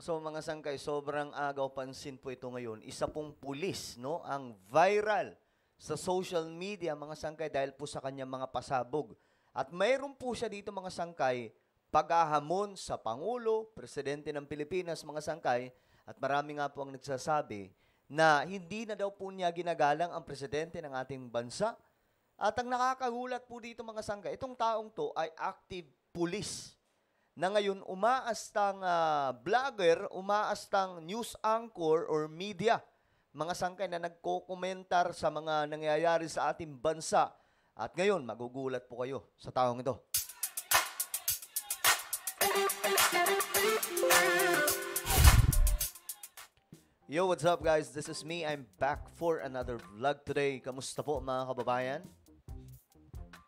So mga sangkay, sobrang agaw pansin po ito ngayon. Isa pong pulis, no, ang viral sa social media mga sangkay dahil po sa kanyang mga pasabog. At mayroon po siya dito mga sangkay, paghahamon sa Pangulo, Presidente ng Pilipinas mga sangkay, at marami nga po ang nagsasabi na hindi na daw po niya ginagalang ang Presidente ng ating bansa. At ang nakakagulat po dito mga sangkay, itong taong to ay active police na ngayon umaastang vlogger, umaastang news anchor or media, mga sangkay na nagko-komentar sa mga nangyayari sa ating bansa. At ngayon, magugulat po kayo sa taong ito. Yo, what's up guys? This is me. I'm back for another vlog today. Kamusta po mga kababayan?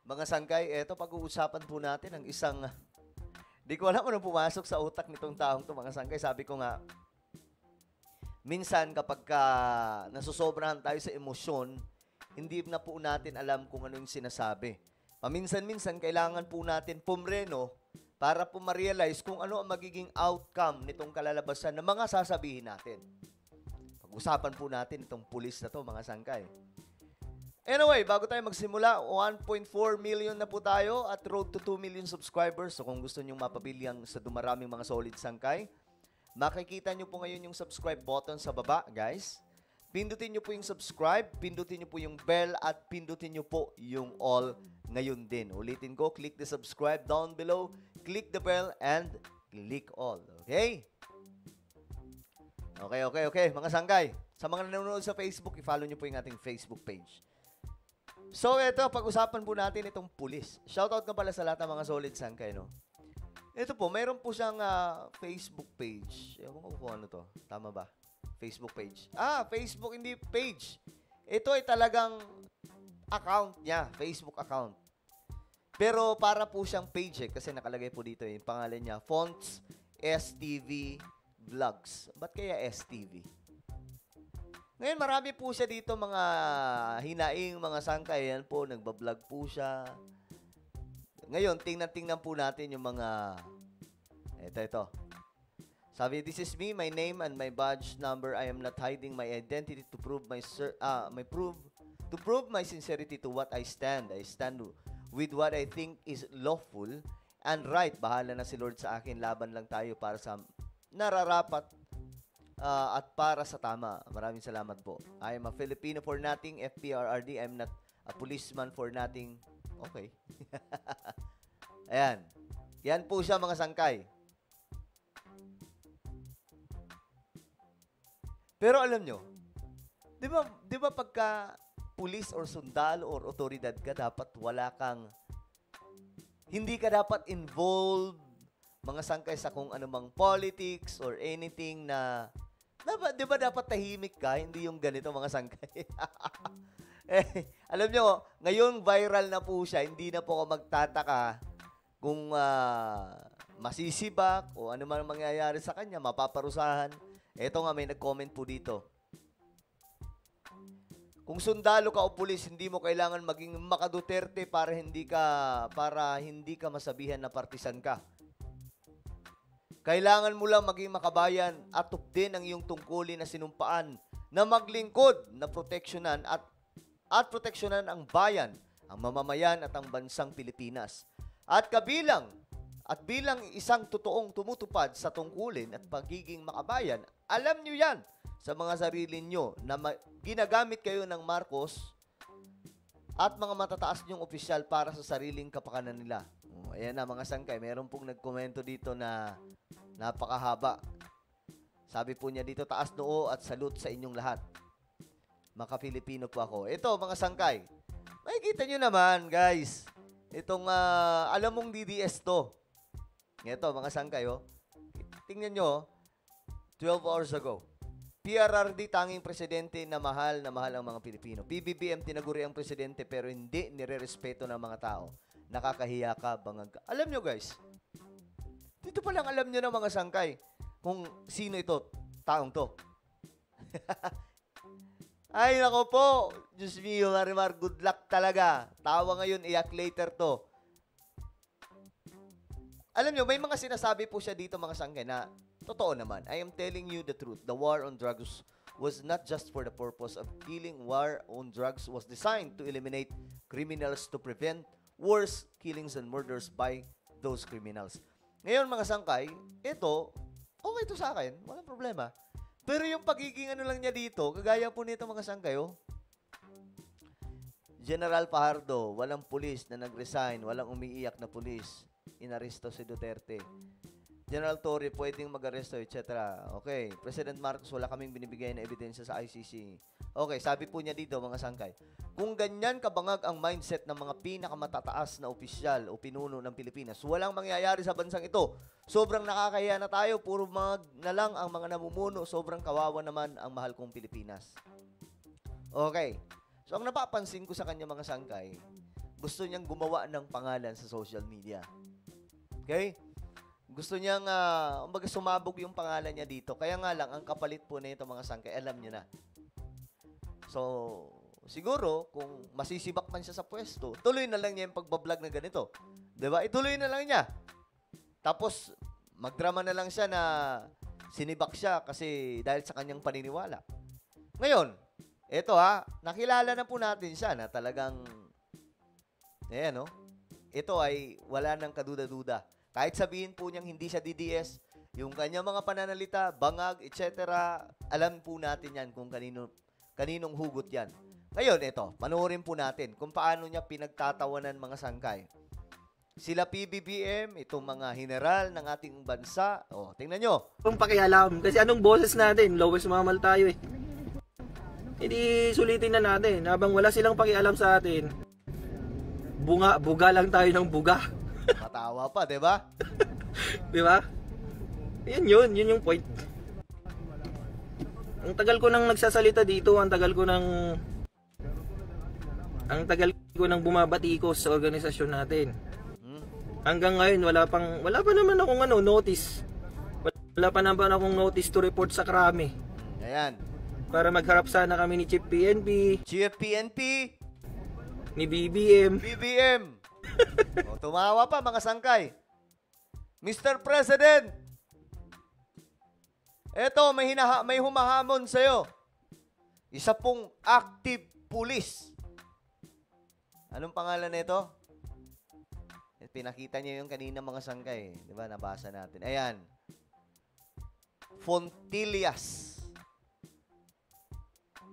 Mga sangkay, eto pag-uusapan po natin ang isang... Di ko alam anong pumasok sa utak nitong taong to mga sangkay. Sabi ko nga, minsan kapag nasusobrahan tayo sa emosyon, hindi na po natin alam kung ano yung sinasabi. Paminsan-minsan, kailangan po natin pumreno para po ma-realize kung ano ang magiging outcome nitong kalalabasan ng mga sasabihin natin. Pag-usapan po natin itong pulis na to mga sangkay. Anyway, bago tayo magsimula, 1.4 million na po tayo at road to 2 million subscribers. So kung gusto nyong mapabiling sa dumaraming mga solid sangkay, makikita nyo po ngayon yung subscribe button sa baba, guys. Pindutin nyo po yung subscribe, pindutin nyo po yung bell, at pindutin nyo po yung all ngayon din. Ulitin ko, click the subscribe down below, click the bell, and click all. Okay? Okay. Mga sangkay, sa mga nanonood sa Facebook, i-follow nyo po yung ating Facebook page. So, ito, pag-usapan po natin itong pulis. Shoutout nga pala sa lahat ng mga solid sangkay, no? Ito po, mayroon po siyang Facebook page. Ewan ko kung ano to. Tama ba? Facebook page. Facebook, hindi page. Ito ay talagang account niya, Facebook account. Pero para po siyang page kasi nakalagay po dito yung pangalan niya, Fonts STV Vlogs. Ba't kaya STV? Ngayon, marami po siya dito mga hinaing, mga sangkay. Yan po, nagbablog po siya. Ngayon, tingnan po natin yung mga... Ito. Sabi, this is me, my name and my badge number. I am not hiding my identity to prove my sincerity to what I stand. I stand with what I think is lawful and right. Bahala na si Lord sa akin. Laban lang tayo para sa nararapat at para sa tama. Maraming salamat po. I am a Filipino for nothing, FPRRD. I'm not a policeman for nothing. Okay. Ayan. Yan po siya mga sangkay. Pero alam nyo, di ba pagka pulis or sundalo or otoridad ka, dapat hindi ka dapat involved mga sangkay sa kung anumang politics or anything na, di ba dapat tahimik ka? Hindi yung ganito mga sangkay. Alam nyo, ngayon viral na po siya, hindi na po ako magtataka kung masisibak o ano man mangyayari sa kanya, mapaparusahan. Eto nga, may nag-comment po dito. Kung sundalo ka o pulis, hindi mo kailangan maging makaduterte para hindi ka masabihan na partisan ka. Kailangan mo lang maging makabayan at tupdin ang iyong tungkulin na sinumpaan na maglingkod na proteksyonan at proteksyonan ang bayan, ang mamamayan at ang bansang Pilipinas. At bilang isang totoong tumutupad sa tungkulin at pagiging makabayan, alam nyo yan sa mga sarili nyo na ginagamit kayo ng Marcos at mga matataas nyong opisyal para sa sariling kapakanan nila. Ayan na mga sangkay, meron pong nagkomento dito na napakahaba. Sabi po niya dito, taas noo at salute sa inyong lahat. Maka-Filipino po ako. Ito mga sangkay, makikita nyo naman guys, itong alam mong DDS to. Ito mga sangkay, oh. Tingnan nyo, 12 hours ago. PRRD, tanging presidente na mahal ang mga Pilipino. PBBM, tinaguri ang presidente pero hindi nire-respeto ng mga tao. Nakakahiya ka, bangag ka. Alam nyo guys, dito pa lang alam nyo na mga sangkay kung sino ito, taong to. Ay, nako po. Diyos mio, Marimar, good luck talaga. Tawa ngayon, iyak later to. Alam nyo, may mga sinasabi po siya dito mga sangkay na Totoo naman. I am telling you the truth. The war on drugs was not just for the purpose of killing. War on drugs was designed to eliminate criminals to prevent worse killings and murders by those criminals. Ngayon mga sangkay, ito, okay to sa akin. Walang problema. Pero yung pagiging ano lang niya dito, kagaya po nito mga sangkay, oh. General Fajardo, walang pulis na nag-resign, walang umiiyak na pulis. Inaresto si Duterte. General Torre, pwedeng mag-aresto, etc. Okay. President Marcos, wala kaming binibigay na ebidensya sa ICC. Okay, sabi po niya dito, mga sangkay, kung ganyan kabangag ang mindset ng mga pinakamatataas na opisyal o pinuno ng Pilipinas, walang mangyayari sa bansang ito. Sobrang nakakahiya na tayo, puro na lang ang mga namumuno, sobrang kawawa naman ang mahal kong Pilipinas. Okay. So, ang napapansin ko sa kanya, mga sangkay, gusto niyang gumawa ng pangalan sa social media. Okay? Gusto niyang, sumabog yung pangalan niya dito. Kaya nga lang, ang kapalit po na ito, mga sangkay, alam niyo na. So, siguro, kung masisibak man siya sa pwesto, tuloy na lang niya yung pagbablog na ganito. Diba? Ituloy na lang niya. Tapos, magdrama na lang siya na sinibak siya kasi dahil sa kanyang paniniwala. Ngayon, ito nakilala na po natin siya na talagang, ayan ito ay wala nang kaduda-duda. Kahit sabihin po niyang hindi siya DDS, yung kanyang mga pananalita, bangag, etc., alam po natin yan kung kaninong hugot yan. Ngayon, ito, panoorin po natin kung paano niya pinagtatawanan mga sangkay. Sila PBBM, itong mga general ng ating bansa. O, tingnan nyo. Kung pakialam, kasi anong boses natin, lowest mamal tayo eh. Hindi sulitin na natin, habang wala silang pakialam sa atin, buga lang tayo ng buga. Matawa pa, di ba? Di ba? Yun yung point. Ang tagal ko nang nagsasalita dito, ang tagal ko nang bumabatikos sa organisasyon natin. Hanggang ngayon wala pa naman akong notice. Wala pa naman akong notice to report sa krami. Ayan. Para magharap sana kami ni Chief PNP. Chief PNP. Ni BBM. BBM. O, tumawa pa mga sangkay. Mr. President, eto, may humahamon sa'yo. Isa pong active police. Anong pangalan nito? Pinakita niyo yung kanina mga sangkay. Di ba? Nabasa natin. Ayan. Fontillas.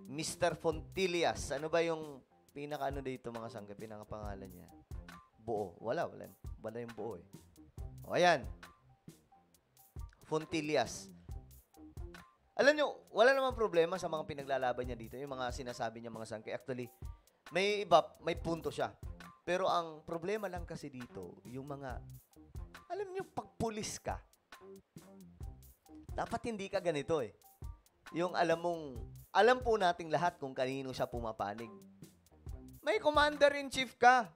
Mr. Fontillas. Ano ba yung pinaka-ano dito mga sangkay? Pinaka-pangalan niya. Buo. Wala yung buo eh. O, ayan. Fontillas. Alam nyo, wala namang problema sa mga pinaglalaban niya dito. Yung mga sinasabi niya mga sangkay. Actually, may punto siya. Pero ang problema lang kasi dito, yung mga, alam nyo, pag pulis ka, dapat hindi ka ganito eh. Yung alam po nating lahat kung kanino siya pumapanig. May commander-in-chief ka.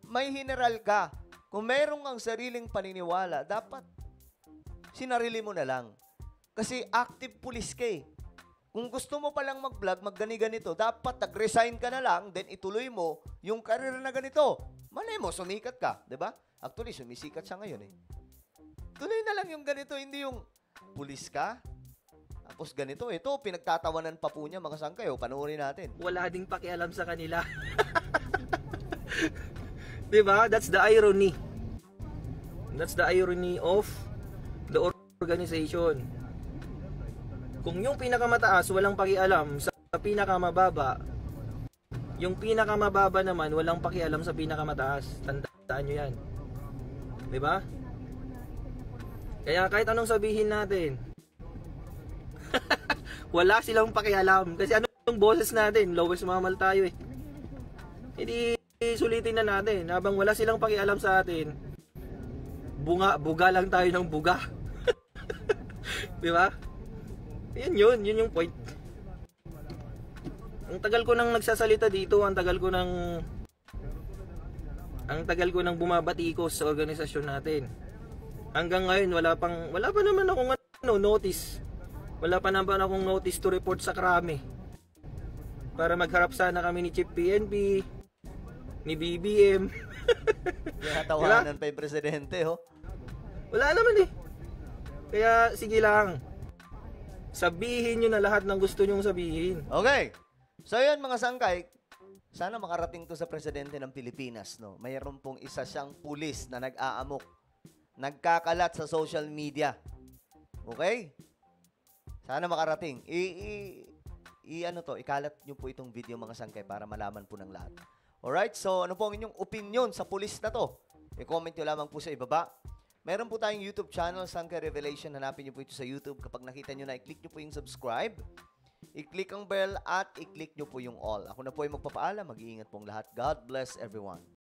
May general ka. Kung mayroong kang sariling paniniwala, dapat sinarili mo na lang. Kasi active police ka eh. Kung gusto mo palang mag-vlog, maggani-ganito, dapat nag-resign ka na lang, then ituloy mo yung career na ganito. Malay mo, sumikat ka, di ba? Actually, sumisikat siya ngayon eh. Tuloy na lang yung ganito, hindi yung pulis ka, tapos ganito. Ito, pinagtatawanan pa po niya, mga sangkay. O, panoorin natin. Wala ding pakialam sa kanila. Di ba? That's the irony. That's the irony of the organization. Kung yung pinakamataas walang pakialam sa pinakamababa, yung pinakamababa naman walang pakialam sa pinakamataas. Tandaan nyo yan. Diba? Kaya kahit anong sabihin natin, wala silang pakialam. Kasi anong boses natin, lowest mamal tayo eh. Hindi sulitin na natin, habang wala silang pakialam sa atin, buga lang tayo ng buga. Diba? Yun yung point. Ang tagal ko nang nagsasalita dito, ang tagal ko nang bumabatikos sa organisasyon natin. Hanggang ngayon wala pa naman akong notice. Wala pa naman akong notice to report sa krami. Para magharap sana kami ni Chief PNP, ni BBM. Kaya tawanan pa yung presidente, ho? Wala naman eh. Kaya sige lang. Sabihin nyo na lahat ng gusto nyong sabihin. Okay. So yun mga sangkay, sana makarating to sa presidente ng Pilipinas, no. Mayroon pong isa siyang pulis na nag-aamok, nagkakalat sa social media. Okay? Sana makarating. Ikalat nyo po itong video mga sangkay para malaman po ng lahat. Alright? So ano po ang inyong opinion sa pulis na to? I-comment nyo lamang po sa ibaba. Meron po tayong YouTube channel, Sangkay Revelation. Hanapin nyo po ito sa YouTube. Kapag nakita nyo na, i-click nyo po yung subscribe. I-click ang bell at i-click nyo po yung all. Ako na po ay magpapaalam. Mag-iingat pong lahat. God bless everyone.